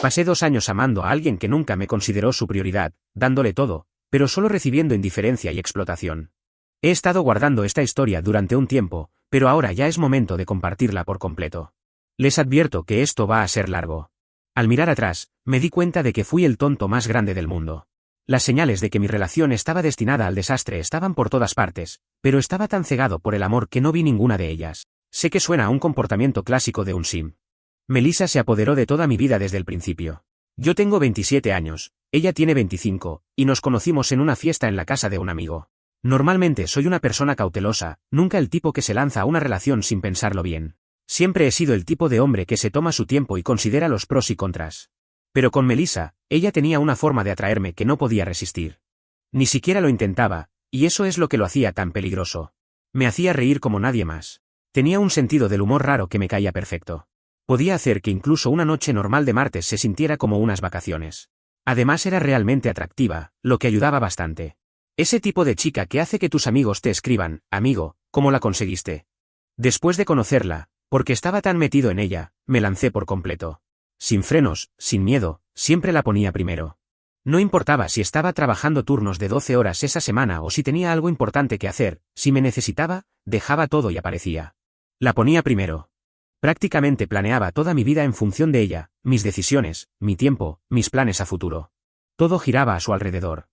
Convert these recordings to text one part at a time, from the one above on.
Pasé 2 años amando a alguien que nunca me consideró su prioridad, dándole todo, pero solo recibiendo indiferencia y explotación. He estado guardando esta historia durante un tiempo, pero ahora ya es momento de compartirla por completo. Les advierto que esto va a ser largo. Al mirar atrás, me di cuenta de que fui el tonto más grande del mundo. Las señales de que mi relación estaba destinada al desastre estaban por todas partes, pero estaba tan cegado por el amor que no vi ninguna de ellas. Sé que suena a un comportamiento clásico de un sim. Melissa se apoderó de toda mi vida desde el principio. Yo tengo 27 años, ella tiene 25, y nos conocimos en una fiesta en la casa de un amigo. Normalmente soy una persona cautelosa, nunca el tipo que se lanza a una relación sin pensarlo bien. Siempre he sido el tipo de hombre que se toma su tiempo y considera los pros y contras. Pero con Melissa, ella tenía una forma de atraerme que no podía resistir. Ni siquiera lo intentaba, y eso es lo que lo hacía tan peligroso. Me hacía reír como nadie más. Tenía un sentido del humor raro que me caía perfecto. Podía hacer que incluso una noche normal de martes se sintiera como unas vacaciones. Además era realmente atractiva, lo que ayudaba bastante. Ese tipo de chica que hace que tus amigos te escriban, amigo, ¿cómo la conseguiste? Después de conocerla, porque estaba tan metido en ella, me lancé por completo. Sin frenos, sin miedo, siempre la ponía primero. No importaba si estaba trabajando turnos de 12 horas esa semana o si tenía algo importante que hacer, si me necesitaba, dejaba todo y aparecía. La ponía primero. Prácticamente planeaba toda mi vida en función de ella, mis decisiones, mi tiempo, mis planes a futuro. Todo giraba a su alrededor.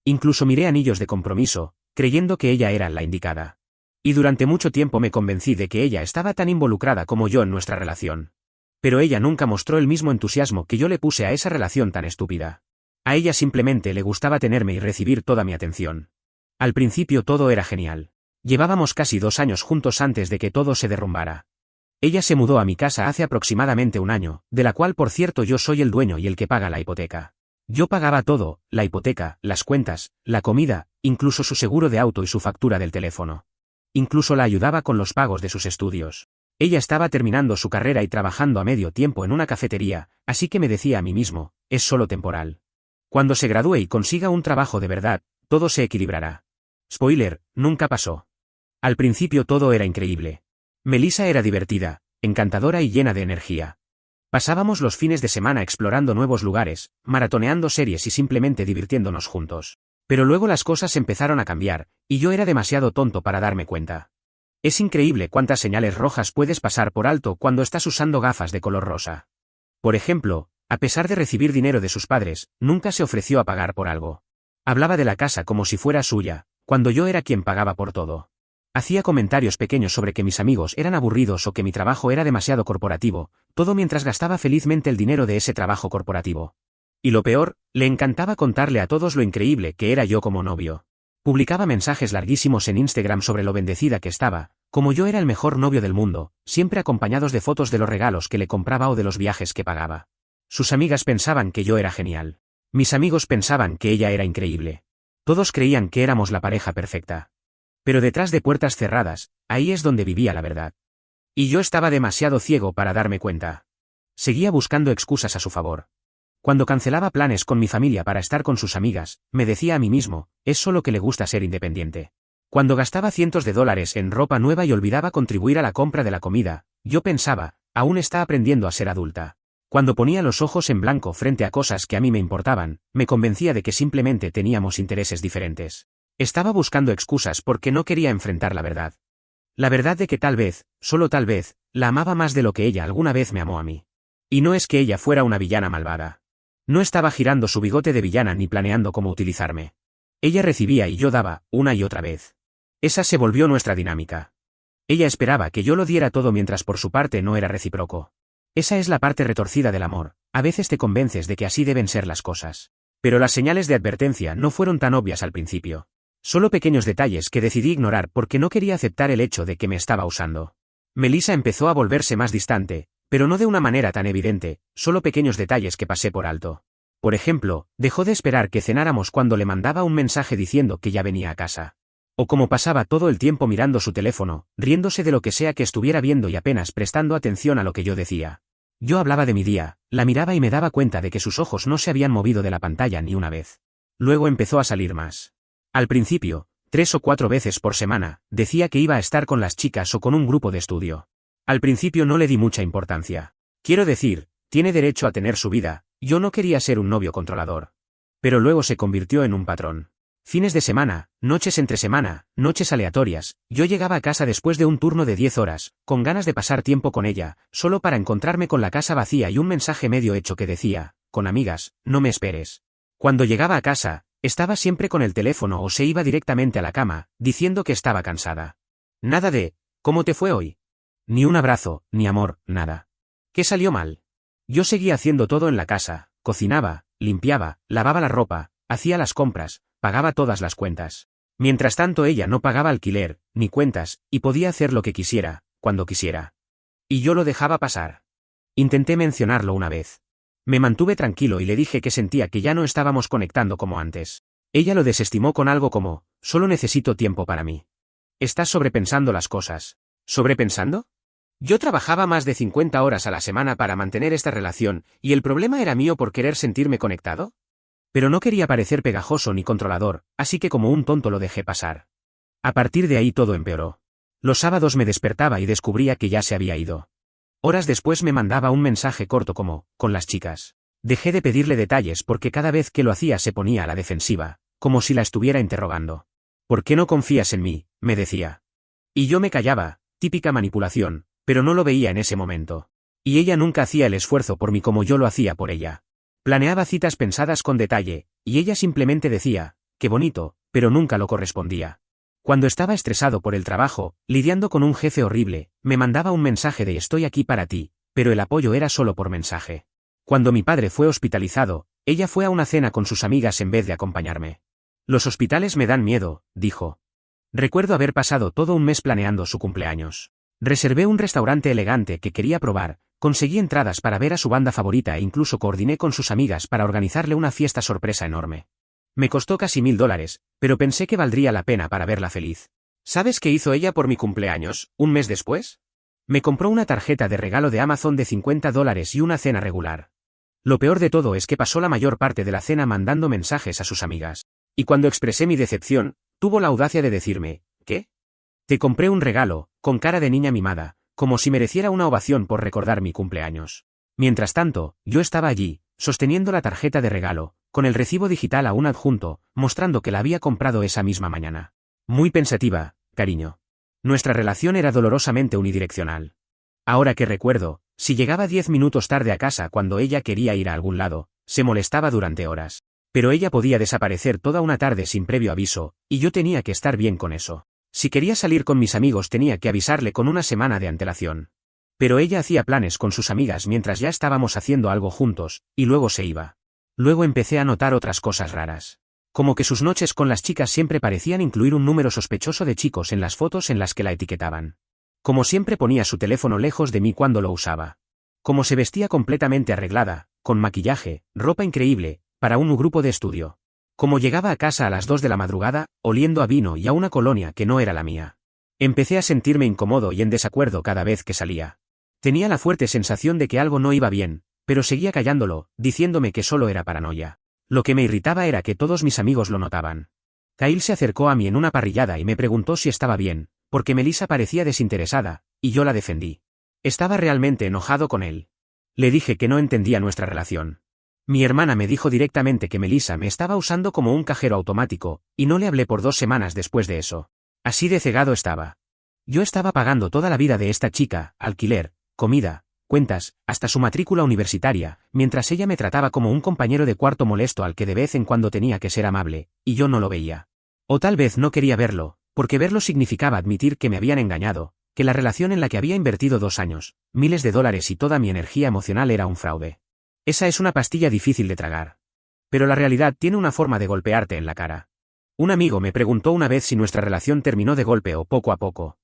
Incluso miré anillos de compromiso, creyendo que ella era la indicada. Y durante mucho tiempo me convencí de que ella estaba tan involucrada como yo en nuestra relación. Pero ella nunca mostró el mismo entusiasmo que yo le puse a esa relación tan estúpida. A ella simplemente le gustaba tenerme y recibir toda mi atención. Al principio todo era genial. Llevábamos casi 2 años juntos antes de que todo se derrumbara. Ella se mudó a mi casa hace aproximadamente un año, de la cual por cierto yo soy el dueño y el que paga la hipoteca. Yo pagaba todo, la hipoteca, las cuentas, la comida, incluso su seguro de auto y su factura del teléfono. Incluso la ayudaba con los pagos de sus estudios. Ella estaba terminando su carrera y trabajando a medio tiempo en una cafetería, así que me decía a mí mismo, es solo temporal. Cuando se gradúe y consiga un trabajo de verdad, todo se equilibrará. Spoiler, nunca pasó. Al principio todo era increíble. Melissa era divertida, encantadora y llena de energía. Pasábamos los fines de semana explorando nuevos lugares, maratoneando series y simplemente divirtiéndonos juntos. Pero luego las cosas empezaron a cambiar, y yo era demasiado tonto para darme cuenta. Es increíble cuántas señales rojas puedes pasar por alto cuando estás usando gafas de color rosa. Por ejemplo, a pesar de recibir dinero de sus padres, nunca se ofreció a pagar por algo. Hablaba de la casa como si fuera suya, cuando yo era quien pagaba por todo. Hacía comentarios pequeños sobre que mis amigos eran aburridos o que mi trabajo era demasiado corporativo, todo mientras gastaba felizmente el dinero de ese trabajo corporativo. Y lo peor, le encantaba contarle a todos lo increíble que era yo como novio. Publicaba mensajes larguísimos en Instagram sobre lo bendecida que estaba, como yo era el mejor novio del mundo, siempre acompañados de fotos de los regalos que le compraba o de los viajes que pagaba. Sus amigas pensaban que yo era genial. Mis amigos pensaban que ella era increíble. Todos creían que éramos la pareja perfecta. Pero detrás de puertas cerradas, ahí es donde vivía la verdad. Y yo estaba demasiado ciego para darme cuenta. Seguía buscando excusas a su favor. Cuando cancelaba planes con mi familia para estar con sus amigas, me decía a mí mismo, es solo que le gusta ser independiente. Cuando gastaba cientos de dólares en ropa nueva y olvidaba contribuir a la compra de la comida, yo pensaba, aún está aprendiendo a ser adulta. Cuando ponía los ojos en blanco frente a cosas que a mí me importaban, me convencía de que simplemente teníamos intereses diferentes. Estaba buscando excusas porque no quería enfrentar la verdad. La verdad de que tal vez, solo tal vez, la amaba más de lo que ella alguna vez me amó a mí. Y no es que ella fuera una villana malvada. No estaba girando su bigote de villana ni planeando cómo utilizarme. Ella recibía y yo daba, una y otra vez. Esa se volvió nuestra dinámica. Ella esperaba que yo lo diera todo mientras por su parte no era recíproco. Esa es la parte retorcida del amor, a veces te convences de que así deben ser las cosas. Pero las señales de advertencia no fueron tan obvias al principio. Solo pequeños detalles que decidí ignorar porque no quería aceptar el hecho de que me estaba usando. Melissa empezó a volverse más distante, pero no de una manera tan evidente, solo pequeños detalles que pasé por alto. Por ejemplo, dejó de esperar que cenáramos cuando le mandaba un mensaje diciendo que ya venía a casa. O como pasaba todo el tiempo mirando su teléfono, riéndose de lo que sea que estuviera viendo y apenas prestando atención a lo que yo decía. Yo hablaba de mi día, la miraba y me daba cuenta de que sus ojos no se habían movido de la pantalla ni una vez. Luego empezó a salir más. Al principio, 3 o 4 veces por semana, decía que iba a estar con las chicas o con un grupo de estudio. Al principio no le di mucha importancia. Quiero decir, tiene derecho a tener su vida, Yo no quería ser un novio controlador. Pero luego se convirtió en un patrón. Fines de semana, noches entre semana, noches aleatorias, yo llegaba a casa después de un turno de 10 horas, con ganas de pasar tiempo con ella, solo para encontrarme con la casa vacía y un mensaje medio hecho que decía, con amigas, no me esperes. Cuando llegaba a casa, estaba siempre con el teléfono o se iba directamente a la cama, diciendo que estaba cansada. Nada de, ¿cómo te fue hoy? Ni un abrazo, ni amor, nada. ¿Qué salió mal? Yo seguía haciendo todo en la casa, cocinaba, limpiaba, lavaba la ropa, hacía las compras, pagaba todas las cuentas. Mientras tanto ella no pagaba alquiler, ni cuentas, y podía hacer lo que quisiera, cuando quisiera. Y yo lo dejaba pasar. Intenté mencionarlo una vez. Me mantuve tranquilo y le dije que sentía que ya no estábamos conectando como antes. Ella lo desestimó con algo como, solo necesito tiempo para mí. ¿Estás sobrepensando las cosas? ¿Sobrepensando? Yo trabajaba más de 50 horas a la semana para mantener esta relación, ¿y el problema era mío por querer sentirme conectado? Pero no quería parecer pegajoso ni controlador, así que como un tonto lo dejé pasar. A partir de ahí todo empeoró. Los sábados me despertaba y descubría que ya se había ido. Horas después me mandaba un mensaje corto como, con las chicas. Dejé de pedirle detalles porque cada vez que lo hacía se ponía a la defensiva, como si la estuviera interrogando. ¿Por qué no confías en mí?, me decía. Y yo me callaba, típica manipulación, pero no lo veía en ese momento. Y ella nunca hacía el esfuerzo por mí como yo lo hacía por ella. Planeaba citas pensadas con detalle, y ella simplemente decía, qué bonito, pero nunca lo correspondía. Cuando estaba estresado por el trabajo, lidiando con un jefe horrible, me mandaba un mensaje de estoy aquí para ti, pero el apoyo era solo por mensaje. Cuando mi padre fue hospitalizado, ella fue a una cena con sus amigas en vez de acompañarme. Los hospitales me dan miedo, dijo. Recuerdo haber pasado todo un mes planeando su cumpleaños. Reservé un restaurante elegante que quería probar, conseguí entradas para ver a su banda favorita e incluso coordiné con sus amigas para organizarle una fiesta sorpresa enorme. Me costó casi $1000, pero pensé que valdría la pena para verla feliz. ¿Sabes qué hizo ella por mi cumpleaños, un mes después? Me compró una tarjeta de regalo de Amazon de $50 y una cena regular. Lo peor de todo es que pasó la mayor parte de la cena mandando mensajes a sus amigas. Y cuando expresé mi decepción, tuvo la audacia de decirme, ¿qué? Te compré un regalo, con cara de niña mimada, como si mereciera una ovación por recordar mi cumpleaños. Mientras tanto, yo estaba allí, sosteniendo la tarjeta de regalo, con el recibo digital aún adjunto, mostrando que la había comprado esa misma mañana. Muy pensativa, cariño. Nuestra relación era dolorosamente unidireccional. Ahora que recuerdo, si llegaba 10 minutos tarde a casa cuando ella quería ir a algún lado, se molestaba durante horas. Pero ella podía desaparecer toda una tarde sin previo aviso, y yo tenía que estar bien con eso. Si quería salir con mis amigos tenía que avisarle con una semana de antelación. Pero ella hacía planes con sus amigas mientras ya estábamos haciendo algo juntos, y luego se iba. Luego empecé a notar otras cosas raras. Como que sus noches con las chicas siempre parecían incluir un número sospechoso de chicos en las fotos en las que la etiquetaban. Como siempre ponía su teléfono lejos de mí cuando lo usaba. Como se vestía completamente arreglada, con maquillaje, ropa increíble, para un grupo de estudio. Como llegaba a casa a las 2 de la madrugada, oliendo a vino y a una colonia que no era la mía. Empecé a sentirme incómodo y en desacuerdo cada vez que salía. Tenía la fuerte sensación de que algo no iba bien, pero seguía callándolo, diciéndome que solo era paranoia. Lo que me irritaba era que todos mis amigos lo notaban. Kyle se acercó a mí en una parrillada y me preguntó si estaba bien, porque Melissa parecía desinteresada, y yo la defendí. Estaba realmente enojado con él. Le dije que no entendía nuestra relación. Mi hermana me dijo directamente que Melissa me estaba usando como un cajero automático, y no le hablé por 2 semanas después de eso. Así de cegado estaba. Yo estaba pagando toda la vida de esta chica, alquiler, comida, cuentas, hasta su matrícula universitaria, mientras ella me trataba como un compañero de cuarto molesto al que de vez en cuando tenía que ser amable, y yo no lo veía. O tal vez no quería verlo, porque verlo significaba admitir que me habían engañado, que la relación en la que había invertido 2 años, miles de dólares y toda mi energía emocional era un fraude. Esa es una pastilla difícil de tragar. Pero la realidad tiene una forma de golpearte en la cara. Un amigo me preguntó una vez si nuestra relación terminó de golpe o poco a poco.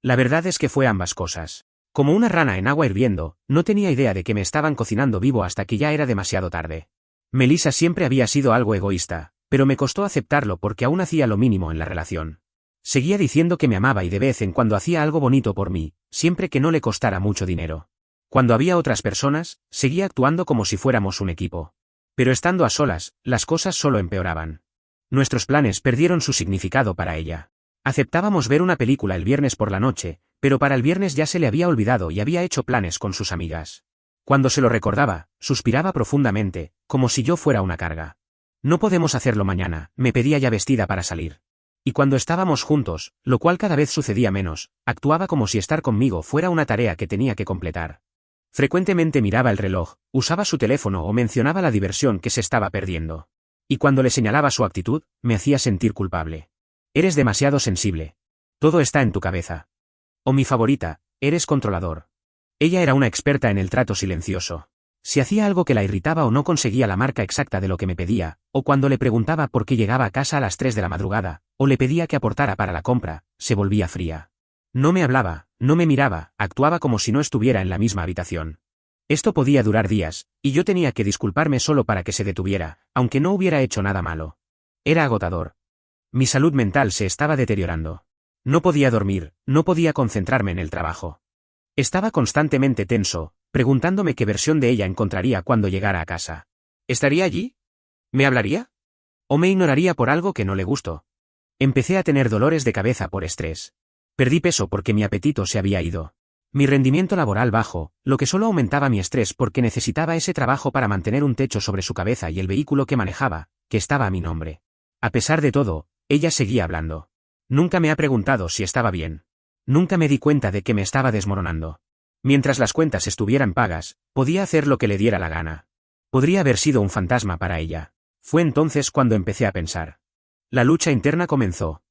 La verdad es que fue ambas cosas. Como una rana en agua hirviendo, no tenía idea de que me estaban cocinando vivo hasta que ya era demasiado tarde. Melissa siempre había sido algo egoísta, pero me costó aceptarlo porque aún hacía lo mínimo en la relación. Seguía diciendo que me amaba y de vez en cuando hacía algo bonito por mí, siempre que no le costara mucho dinero. Cuando había otras personas, seguía actuando como si fuéramos un equipo. Pero estando a solas, las cosas solo empeoraban. Nuestros planes perdieron su significado para ella. Aceptábamos ver una película el viernes por la noche, pero para el viernes ya se le había olvidado y había hecho planes con sus amigas. Cuando se lo recordaba, suspiraba profundamente, como si yo fuera una carga. No podemos hacerlo mañana, me pedía ya vestida para salir. Y cuando estábamos juntos, lo cual cada vez sucedía menos, actuaba como si estar conmigo fuera una tarea que tenía que completar. Frecuentemente miraba el reloj, usaba su teléfono o mencionaba la diversión que se estaba perdiendo. Y cuando le señalaba su actitud, me hacía sentir culpable. Eres demasiado sensible. Todo está en tu cabeza. O mi favorita, eres controlador. Ella era una experta en el trato silencioso. Si hacía algo que la irritaba o no conseguía la marca exacta de lo que me pedía, o cuando le preguntaba por qué llegaba a casa a las 3 de la madrugada, o le pedía que aportara para la compra, se volvía fría. No me hablaba, no me miraba, actuaba como si no estuviera en la misma habitación. Esto podía durar días, y yo tenía que disculparme solo para que se detuviera, aunque no hubiera hecho nada malo. Era agotador. Mi salud mental se estaba deteriorando. No podía dormir, no podía concentrarme en el trabajo. Estaba constantemente tenso, preguntándome qué versión de ella encontraría cuando llegara a casa. ¿Estaría allí? ¿Me hablaría? ¿O me ignoraría por algo que no le gustó? Empecé a tener dolores de cabeza por estrés. Perdí peso porque mi apetito se había ido. Mi rendimiento laboral bajo, lo que solo aumentaba mi estrés porque necesitaba ese trabajo para mantener un techo sobre su cabeza y el vehículo que manejaba, que estaba a mi nombre. A pesar de todo, ella seguía hablando. Nunca me ha preguntado si estaba bien. Nunca me di cuenta de que me estaba desmoronando. Mientras las cuentas estuvieran pagas, podía hacer lo que le diera la gana. Podría haber sido un fantasma para ella. Fue entonces cuando empecé a pensar. La lucha interna comenzó.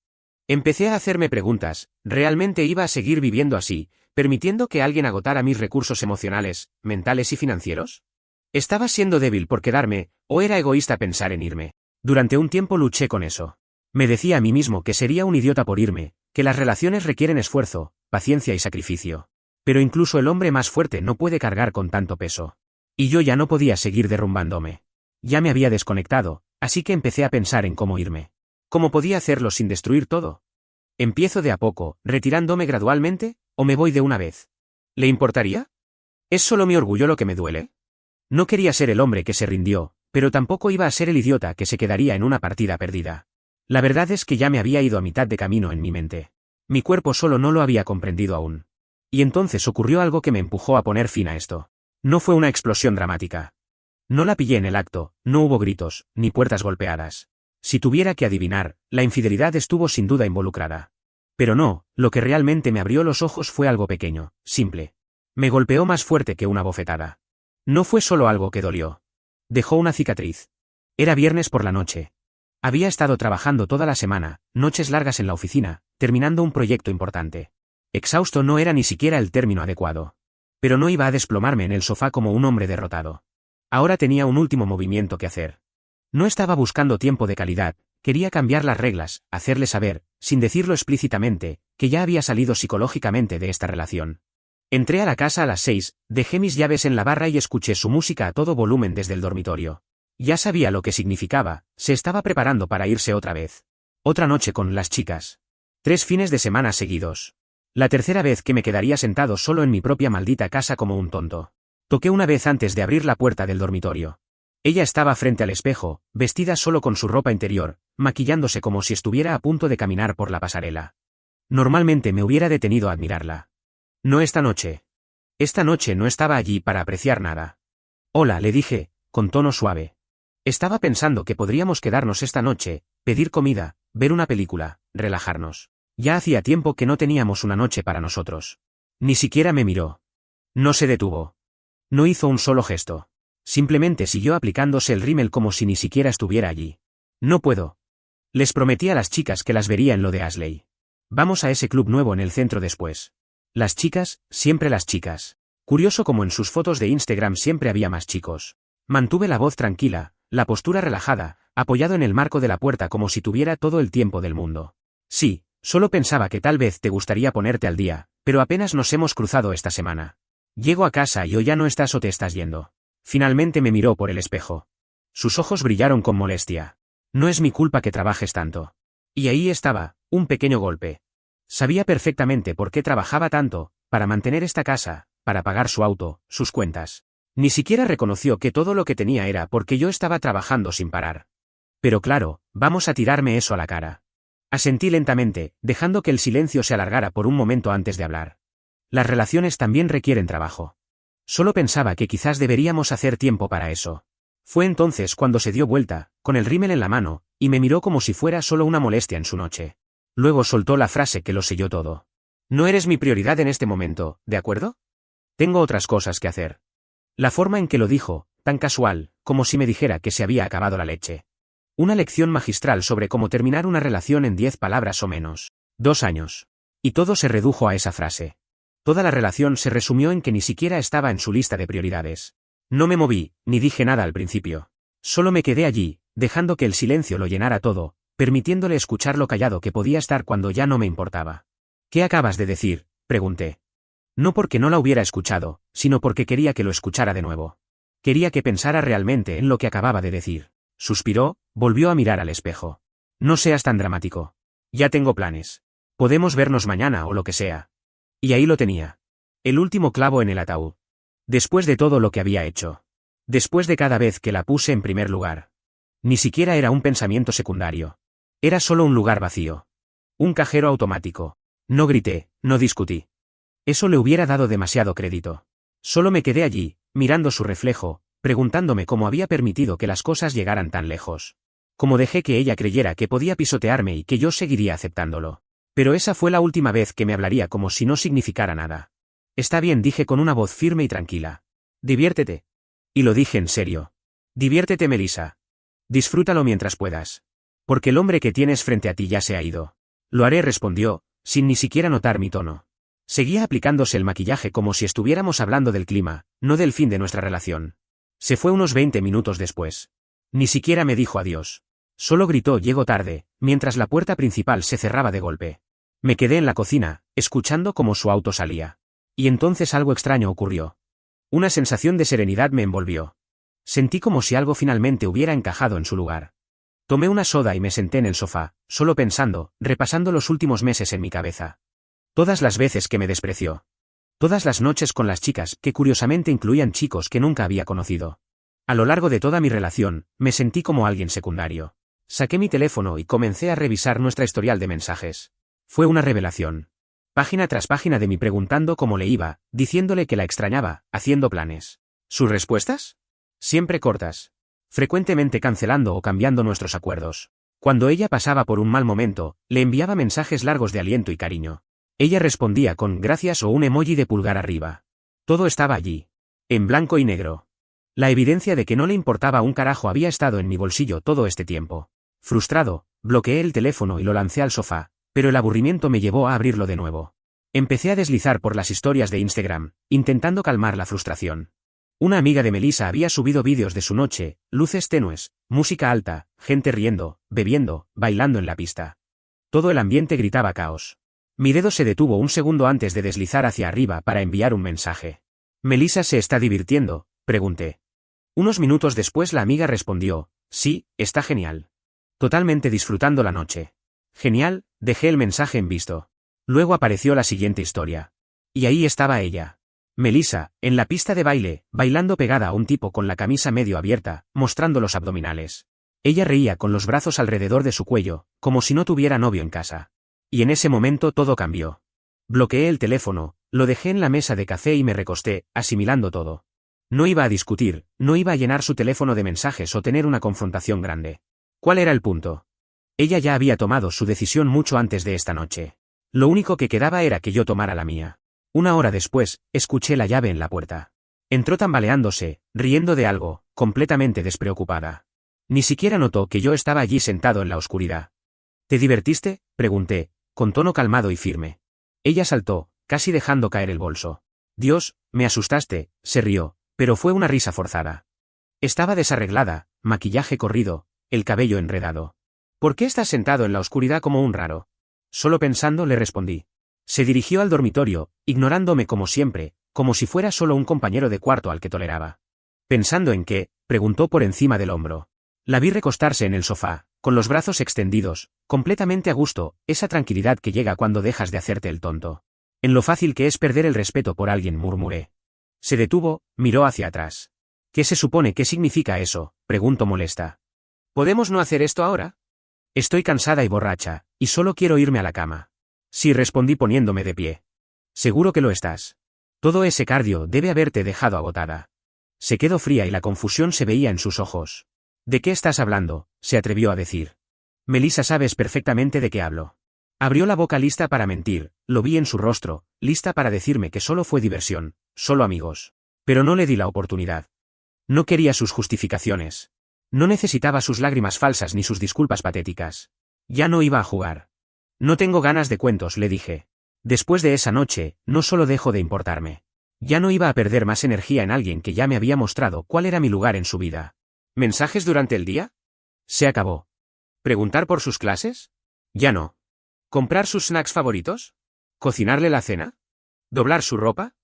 Empecé a hacerme preguntas, ¿realmente iba a seguir viviendo así, permitiendo que alguien agotara mis recursos emocionales, mentales y financieros? ¿Estaba siendo débil por quedarme, o era egoísta pensar en irme? Durante un tiempo luché con eso. Me decía a mí mismo que sería un idiota por irme, que las relaciones requieren esfuerzo, paciencia y sacrificio. Pero incluso el hombre más fuerte no puede cargar con tanto peso. Y yo ya no podía seguir derrumbándome. Ya me había desconectado, así que empecé a pensar en cómo irme. ¿Cómo podía hacerlo sin destruir todo? ¿Empiezo de a poco, retirándome gradualmente, o me voy de una vez? ¿Le importaría? ¿Es solo mi orgullo lo que me duele? No quería ser el hombre que se rindió, pero tampoco iba a ser el idiota que se quedaría en una partida perdida. La verdad es que ya me había ido a mitad de camino en mi mente. Mi cuerpo solo no lo había comprendido aún. Y entonces ocurrió algo que me empujó a poner fin a esto. No fue una explosión dramática. No la pillé en el acto, no hubo gritos, ni puertas golpeadas. Si tuviera que adivinar, la infidelidad estuvo sin duda involucrada. Pero no, lo que realmente me abrió los ojos fue algo pequeño, simple. Me golpeó más fuerte que una bofetada. No fue solo algo que dolió. Dejó una cicatriz. Era viernes por la noche. Había estado trabajando toda la semana, noches largas en la oficina, terminando un proyecto importante. Exhausto no era ni siquiera el término adecuado. Pero no iba a desplomarme en el sofá como un hombre derrotado. Ahora tenía un último movimiento que hacer. No estaba buscando tiempo de calidad, quería cambiar las reglas, hacerle saber, sin decirlo explícitamente, que ya había salido psicológicamente de esta relación. Entré a la casa a las 6, dejé mis llaves en la barra y escuché su música a todo volumen desde el dormitorio. Ya sabía lo que significaba, se estaba preparando para irse otra vez. Otra noche con las chicas. 3 fines de semana seguidos. La tercera vez que me quedaría sentado solo en mi propia maldita casa como un tonto. Toqué una vez antes de abrir la puerta del dormitorio. Ella estaba frente al espejo, vestida solo con su ropa interior, maquillándose como si estuviera a punto de caminar por la pasarela. Normalmente me hubiera detenido a admirarla. No esta noche. Esta noche no estaba allí para apreciar nada. Hola, le dije, con tono suave. Estaba pensando que podríamos quedarnos esta noche, pedir comida, ver una película, relajarnos. Ya hacía tiempo que no teníamos una noche para nosotros. Ni siquiera me miró. No se detuvo. No hizo un solo gesto. Simplemente siguió aplicándose el rímel como si ni siquiera estuviera allí. No puedo. Les prometí a las chicas que las vería en lo de Ashley. Vamos a ese club nuevo en el centro después. Las chicas, siempre las chicas. Curioso como en sus fotos de Instagram siempre había más chicos. Mantuve la voz tranquila, la postura relajada, apoyado en el marco de la puerta como si tuviera todo el tiempo del mundo. Sí, solo pensaba que tal vez te gustaría ponerte al día, pero apenas nos hemos cruzado esta semana. Llego a casa y o ya no estás o te estás yendo. Finalmente me miró por el espejo. Sus ojos brillaron con molestia. No es mi culpa que trabajes tanto. Y ahí estaba, un pequeño golpe. Sabía perfectamente por qué trabajaba tanto, para mantener esta casa, para pagar su auto, sus cuentas. Ni siquiera reconoció que todo lo que tenía era porque yo estaba trabajando sin parar. Pero claro, vamos a tirarme eso a la cara. Asentí lentamente, dejando que el silencio se alargara por un momento antes de hablar. Las relaciones también requieren trabajo. Solo pensaba que quizás deberíamos hacer tiempo para eso. Fue entonces cuando se dio vuelta, con el rímel en la mano, y me miró como si fuera solo una molestia en su noche. Luego soltó la frase que lo selló todo. No eres mi prioridad en este momento, ¿de acuerdo? Tengo otras cosas que hacer. La forma en que lo dijo, tan casual, como si me dijera que se había acabado la leche. Una lección magistral sobre cómo terminar una relación en 10 palabras o menos. 2 años. Y todo se redujo a esa frase. Toda la relación se resumió en que ni siquiera estaba en su lista de prioridades. No me moví, ni dije nada al principio. Solo me quedé allí, dejando que el silencio lo llenara todo, permitiéndole escuchar lo callado que podía estar cuando ya no me importaba. ¿Qué acabas de decir?, pregunté. No porque no la hubiera escuchado, sino porque quería que lo escuchara de nuevo. Quería que pensara realmente en lo que acababa de decir. Suspiró, volvió a mirar al espejo. No seas tan dramático. Ya tengo planes. Podemos vernos mañana o lo que sea. Y ahí lo tenía. El último clavo en el ataúd. Después de todo lo que había hecho. Después de cada vez que la puse en primer lugar. Ni siquiera era un pensamiento secundario. Era solo un lugar vacío. Un cajero automático. No grité, no discutí. Eso le hubiera dado demasiado crédito. Solo me quedé allí, mirando su reflejo, preguntándome cómo había permitido que las cosas llegaran tan lejos. Cómo dejé que ella creyera que podía pisotearme y que yo seguiría aceptándolo. Pero esa fue la última vez que me hablaría como si no significara nada. Está bien, dije con una voz firme y tranquila. Diviértete. Y lo dije en serio. Diviértete, Melissa. Disfrútalo mientras puedas. Porque el hombre que tienes frente a ti ya se ha ido. Lo haré, respondió, sin ni siquiera notar mi tono. Seguía aplicándose el maquillaje como si estuviéramos hablando del clima, no del fin de nuestra relación. Se fue unos 20 minutos después. Ni siquiera me dijo adiós. Solo gritó «llego tarde», mientras la puerta principal se cerraba de golpe. Me quedé en la cocina, escuchando cómo su auto salía. Y entonces algo extraño ocurrió. Una sensación de serenidad me envolvió. Sentí como si algo finalmente hubiera encajado en su lugar. Tomé una soda y me senté en el sofá, solo pensando, repasando los últimos meses en mi cabeza. Todas las veces que me despreció. Todas las noches con las chicas, que curiosamente incluían chicos que nunca había conocido. A lo largo de toda mi relación, me sentí como alguien secundario. Saqué mi teléfono y comencé a revisar nuestra historial de mensajes. Fue una revelación. Página tras página de mí preguntando cómo le iba, diciéndole que la extrañaba, haciendo planes. ¿Sus respuestas? Siempre cortas. Frecuentemente cancelando o cambiando nuestros acuerdos. Cuando ella pasaba por un mal momento, le enviaba mensajes largos de aliento y cariño. Ella respondía con gracias o un emoji de pulgar arriba. Todo estaba allí. En blanco y negro. La evidencia de que no le importaba un carajo había estado en mi bolsillo todo este tiempo. Frustrado, bloqueé el teléfono y lo lancé al sofá, pero el aburrimiento me llevó a abrirlo de nuevo. Empecé a deslizar por las historias de Instagram, intentando calmar la frustración. Una amiga de Melissa había subido vídeos de su noche, luces tenues, música alta, gente riendo, bebiendo, bailando en la pista. Todo el ambiente gritaba caos. Mi dedo se detuvo un segundo antes de deslizar hacia arriba para enviar un mensaje. ¿Melissa se está divirtiendo?, pregunté. Unos minutos después la amiga respondió, sí, está genial. Totalmente disfrutando la noche. Genial, dejé el mensaje en visto. Luego apareció la siguiente historia. Y ahí estaba ella. Melissa, en la pista de baile, bailando pegada a un tipo con la camisa medio abierta, mostrando los abdominales. Ella reía con los brazos alrededor de su cuello, como si no tuviera novio en casa. Y en ese momento todo cambió. Bloqueé el teléfono, lo dejé en la mesa de café y me recosté, asimilando todo. No iba a discutir, no iba a llenar su teléfono de mensajes o tener una confrontación grande. ¿Cuál era el punto? Ella ya había tomado su decisión mucho antes de esta noche. Lo único que quedaba era que yo tomara la mía. Una hora después, escuché la llave en la puerta. Entró tambaleándose, riendo de algo, completamente despreocupada. Ni siquiera notó que yo estaba allí sentado en la oscuridad. ¿Te divertiste?, pregunté, con tono calmado y firme. Ella saltó, casi dejando caer el bolso. Dios, me asustaste, se rió, pero fue una risa forzada. Estaba desarreglada, maquillaje corrido, el cabello enredado. ¿Por qué estás sentado en la oscuridad como un raro? Solo pensando le respondí. Se dirigió al dormitorio, ignorándome como siempre, como si fuera solo un compañero de cuarto al que toleraba. ¿Pensando en qué?, preguntó por encima del hombro. La vi recostarse en el sofá, con los brazos extendidos, completamente a gusto, esa tranquilidad que llega cuando dejas de hacerte el tonto. En lo fácil que es perder el respeto por alguien, murmuré. Se detuvo, miró hacia atrás. ¿Qué se supone que significa eso?, preguntó molesta. ¿Podemos no hacer esto ahora? Estoy cansada y borracha, y solo quiero irme a la cama. Sí, respondí poniéndome de pie. Seguro que lo estás. Todo ese cardio debe haberte dejado agotada. Se quedó fría y la confusión se veía en sus ojos. ¿De qué estás hablando?, se atrevió a decir. Melissa, sabes perfectamente de qué hablo. Abrió la boca lista para mentir, lo vi en su rostro, lista para decirme que solo fue diversión, solo amigos. Pero no le di la oportunidad. No quería sus justificaciones. No necesitaba sus lágrimas falsas ni sus disculpas patéticas. Ya no iba a jugar. No tengo ganas de cuentos, le dije. Después de esa noche, no solo dejó de importarme. Ya no iba a perder más energía en alguien que ya me había mostrado cuál era mi lugar en su vida. ¿Mensajes durante el día? Se acabó. ¿Preguntar por sus clases? Ya no. ¿Comprar sus snacks favoritos? ¿Cocinarle la cena? ¿Doblar su ropa?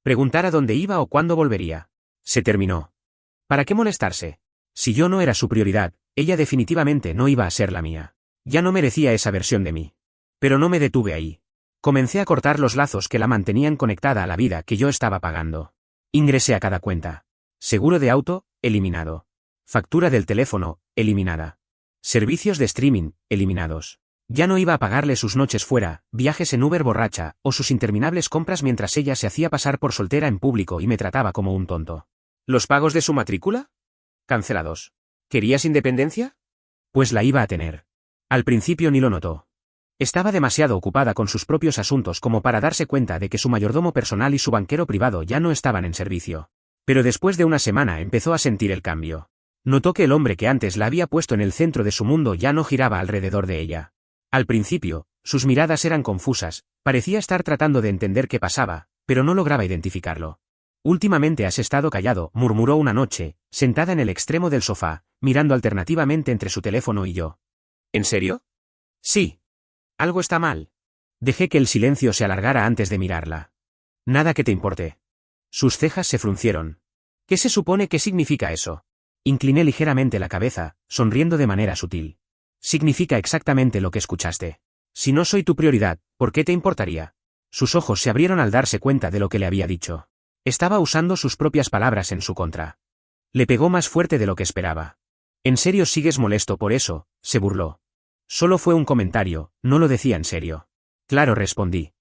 ¿Preguntar a dónde iba o cuándo volvería? Se terminó. ¿Para qué molestarse? Si yo no era su prioridad, ella definitivamente no iba a ser la mía. Ya no merecía esa versión de mí. Pero no me detuve ahí. Comencé a cortar los lazos que la mantenían conectada a la vida que yo estaba pagando. Ingresé a cada cuenta. Seguro de auto, eliminado. Factura del teléfono, eliminada. Servicios de streaming, eliminados. Ya no iba a pagarle sus noches fuera, viajes en Uber borracha, o sus interminables compras mientras ella se hacía pasar por soltera en público y me trataba como un tonto. ¿Los pagos de su matrícula? Cancelados. ¿Querías independencia? Pues la iba a tener. Al principio ni lo notó. Estaba demasiado ocupada con sus propios asuntos como para darse cuenta de que su mayordomo personal y su banquero privado ya no estaban en servicio. Pero después de una semana empezó a sentir el cambio. Notó que el hombre que antes la había puesto en el centro de su mundo ya no giraba alrededor de ella. Al principio, sus miradas eran confusas, parecía estar tratando de entender qué pasaba, pero no lograba identificarlo. Últimamente has estado callado, murmuró una noche, sentada en el extremo del sofá, mirando alternativamente entre su teléfono y yo. ¿En serio? Sí. Algo está mal. Dejé que el silencio se alargara antes de mirarla. Nada que te importe. Sus cejas se fruncieron. ¿Qué se supone que significa eso? Incliné ligeramente la cabeza, sonriendo de manera sutil. Significa exactamente lo que escuchaste. Si no soy tu prioridad, ¿por qué te importaría? Sus ojos se abrieron al darse cuenta de lo que le había dicho. Estaba usando sus propias palabras en su contra. Le pegó más fuerte de lo que esperaba. ¿En serio sigues molesto por eso?, se burló. Solo fue un comentario, no lo decía en serio. Claro, respondí.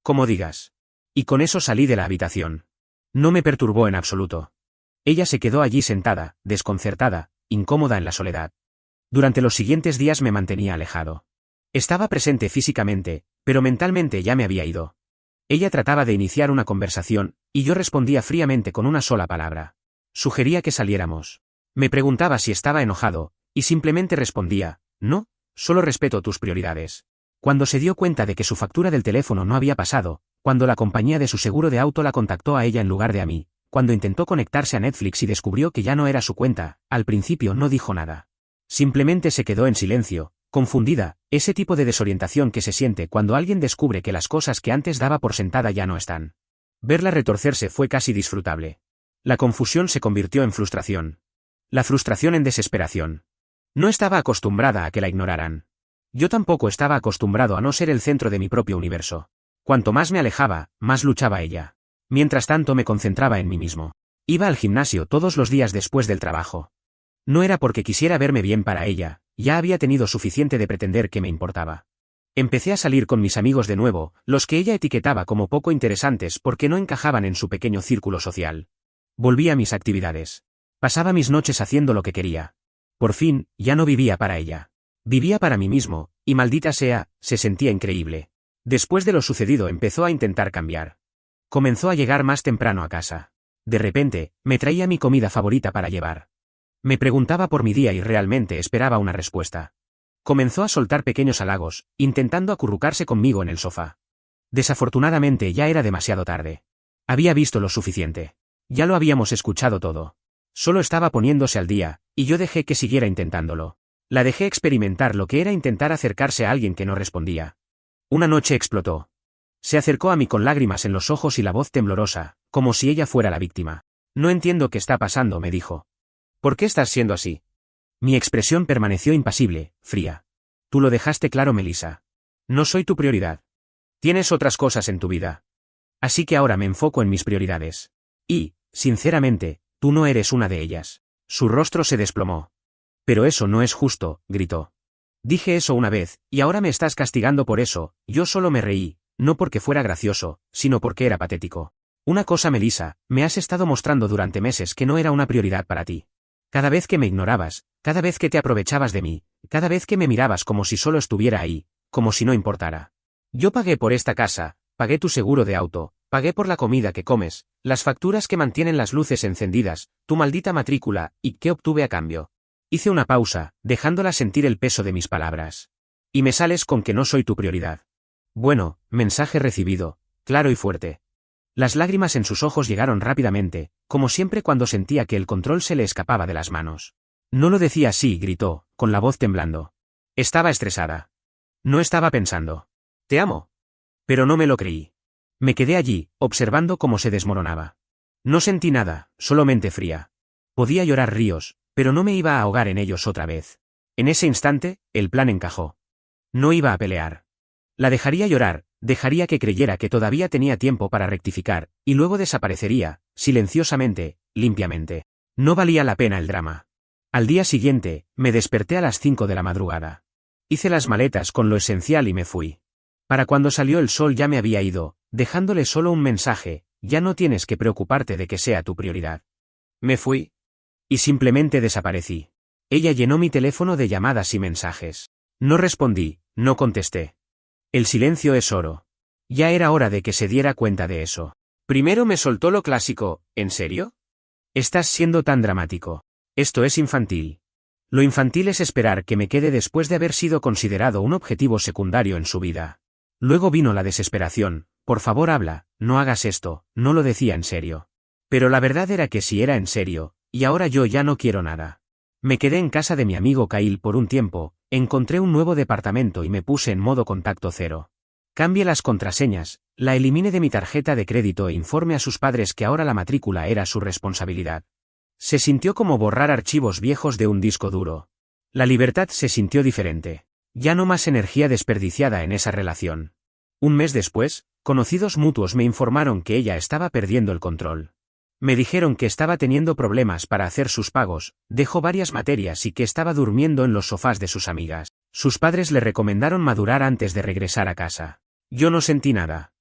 Como digas. Y con eso salí de la habitación. No me perturbó en absoluto. Ella se quedó allí sentada, desconcertada, incómoda en la soledad. Durante los siguientes días me mantenía alejado. Estaba presente físicamente, pero mentalmente ya me había ido. Ella trataba de iniciar una conversación, y yo respondía fríamente con una sola palabra. Sugería que saliéramos. Me preguntaba si estaba enojado, y simplemente respondía, no, solo respeto tus prioridades. Cuando se dio cuenta de que su factura del teléfono no había pasado, cuando la compañía de su seguro de auto la contactó a ella en lugar de a mí, cuando intentó conectarse a Netflix y descubrió que ya no era su cuenta, al principio no dijo nada. Simplemente se quedó en silencio, confundida, ese tipo de desorientación que se siente cuando alguien descubre que las cosas que antes daba por sentada ya no están. Verla retorcerse fue casi disfrutable. La confusión se convirtió en frustración. La frustración en desesperación. No estaba acostumbrada a que la ignoraran. Yo tampoco estaba acostumbrado a no ser el centro de mi propio universo. Cuanto más me alejaba, más luchaba ella. Mientras tanto me concentraba en mí mismo. Iba al gimnasio todos los días después del trabajo. No era porque quisiera verme bien para ella, ya había tenido suficiente de pretender que me importaba. Empecé a salir con mis amigos de nuevo, los que ella etiquetaba como poco interesantes porque no encajaban en su pequeño círculo social. Volví a mis actividades. Pasaba mis noches haciendo lo que quería. Por fin, ya no vivía para ella. Vivía para mí mismo, y maldita sea, se sentía increíble. Después de lo sucedido empezó a intentar cambiar. Comenzó a llegar más temprano a casa. De repente, me traía mi comida favorita para llevar. Me preguntaba por mi día y realmente esperaba una respuesta. Comenzó a soltar pequeños halagos, intentando acurrucarse conmigo en el sofá. Desafortunadamente ya era demasiado tarde. Había visto lo suficiente. Ya lo habíamos escuchado todo. Solo estaba poniéndose al día, y yo dejé que siguiera intentándolo. La dejé experimentar lo que era intentar acercarse a alguien que no respondía. Una noche explotó. Se acercó a mí con lágrimas en los ojos y la voz temblorosa, como si ella fuera la víctima. No entiendo qué está pasando, me dijo. ¿Por qué estás siendo así? Mi expresión permaneció impasible, fría. Tú lo dejaste claro, Melissa. No soy tu prioridad. Tienes otras cosas en tu vida. Así que ahora me enfoco en mis prioridades. Y, sinceramente, tú no eres una de ellas. Su rostro se desplomó. Pero eso no es justo, gritó. Dije eso una vez, y ahora me estás castigando por eso. Yo solo me reí, no porque fuera gracioso, sino porque era patético. Una cosa, Melissa, me has estado mostrando durante meses que no era una prioridad para ti. Cada vez que me ignorabas, cada vez que te aprovechabas de mí, cada vez que me mirabas como si solo estuviera ahí, como si no importara. Yo pagué por esta casa, pagué tu seguro de auto, pagué por la comida que comes, las facturas que mantienen las luces encendidas, tu maldita matrícula, ¿y qué obtuve a cambio? Hice una pausa, dejándola sentir el peso de mis palabras. Y me sales con que no soy tu prioridad. Bueno, mensaje recibido, claro y fuerte. Las lágrimas en sus ojos llegaron rápidamente, como siempre cuando sentía que el control se le escapaba de las manos. No lo decía así, gritó, con la voz temblando. Estaba estresada. No estaba pensando. Te amo. Pero no me lo creí. Me quedé allí, observando cómo se desmoronaba. No sentí nada, solo mente fría. Podía llorar ríos, pero no me iba a ahogar en ellos otra vez. En ese instante, el plan encajó. No iba a pelear. La dejaría llorar, dejaría que creyera que todavía tenía tiempo para rectificar, y luego desaparecería, silenciosamente, limpiamente. No valía la pena el drama. Al día siguiente, me desperté a las 5 de la madrugada. Hice las maletas con lo esencial y me fui. Para cuando salió el sol ya me había ido, dejándole solo un mensaje: ya no tienes que preocuparte de que sea tu prioridad. Me fui. Y simplemente desaparecí. Ella llenó mi teléfono de llamadas y mensajes. No respondí, no contesté. El silencio es oro. Ya era hora de que se diera cuenta de eso. Primero me soltó lo clásico: ¿en serio? Estás siendo tan dramático. Esto es infantil. Lo infantil es esperar que me quede después de haber sido considerado un objetivo secundario en su vida. Luego vino la desesperación: por favor habla, no hagas esto, no lo decía en serio. Pero la verdad era que sí era en serio, y ahora yo ya no quiero nada. Me quedé en casa de mi amigo Kyle por un tiempo, encontré un nuevo departamento y me puse en modo contacto cero. Cambié las contraseñas, la eliminé de mi tarjeta de crédito e informé a sus padres que ahora la matrícula era su responsabilidad. Se sintió como borrar archivos viejos de un disco duro. La libertad se sintió diferente. Ya no más energía desperdiciada en esa relación. Un mes después, conocidos mutuos me informaron que ella estaba perdiendo el control. Me dijeron que estaba teniendo problemas para hacer sus pagos, dejó varias materias y que estaba durmiendo en los sofás de sus amigas. Sus padres le recomendaron madurar antes de regresar a casa. Yo no sentí nada.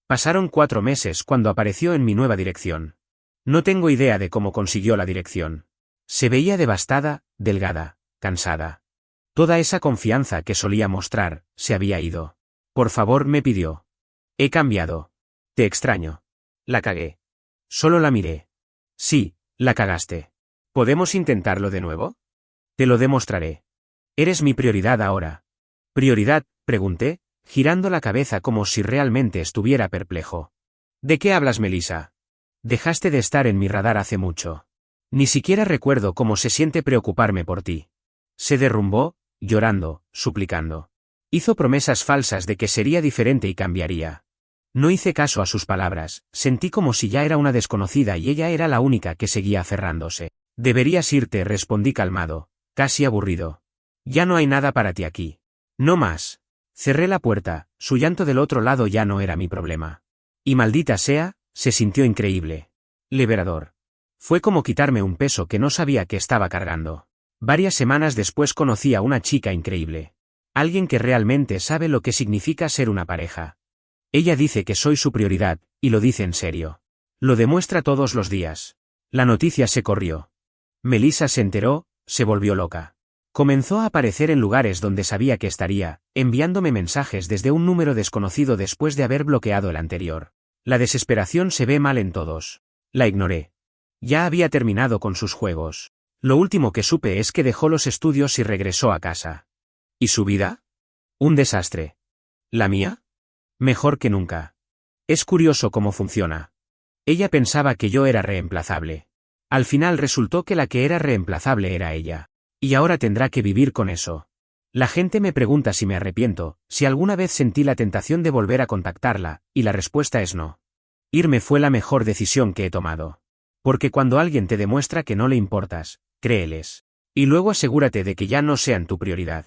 Pasaron 4 meses cuando apareció en mi nueva dirección. No tengo idea de cómo consiguió la dirección. Se veía devastada, delgada, cansada. Toda esa confianza que solía mostrar, se había ido. Por favor, me pidió. He cambiado. Te extraño. La cagué. Solo la miré. Sí, la cagaste. ¿Podemos intentarlo de nuevo? Te lo demostraré. Eres mi prioridad ahora. ¿Prioridad?, pregunté, girando la cabeza como si realmente estuviera perplejo. ¿De qué hablas, Melissa? Dejaste de estar en mi radar hace mucho. Ni siquiera recuerdo cómo se siente preocuparme por ti. Se derrumbó, llorando, suplicando. Hizo promesas falsas de que sería diferente y cambiaría. No hice caso a sus palabras, sentí como si ya era una desconocida y ella era la única que seguía aferrándose. Deberías irte, respondí calmado, casi aburrido. Ya no hay nada para ti aquí. No más. Cerré la puerta, su llanto del otro lado ya no era mi problema. Y maldita sea, se sintió increíble. Liberador. Fue como quitarme un peso que no sabía que estaba cargando. Varias semanas después conocí a una chica increíble. Alguien que realmente sabe lo que significa ser una pareja. Ella dice que soy su prioridad, y lo dice en serio. Lo demuestra todos los días. La noticia se corrió. Melissa se enteró, se volvió loca. Comenzó a aparecer en lugares donde sabía que estaría, enviándome mensajes desde un número desconocido después de haber bloqueado el anterior. La desesperación se ve mal en todos. La ignoré. Ya había terminado con sus juegos. Lo último que supe es que dejó los estudios y regresó a casa. ¿Y su vida? Un desastre. ¿La mía? Mejor que nunca. Es curioso cómo funciona. Ella pensaba que yo era reemplazable. Al final resultó que la que era reemplazable era ella. Y ahora tendrá que vivir con eso. La gente me pregunta si me arrepiento, si alguna vez sentí la tentación de volver a contactarla, y la respuesta es no. Irme fue la mejor decisión que he tomado. Porque cuando alguien te demuestra que no le importas, créeles. Y luego asegúrate de que ya no sean tu prioridad.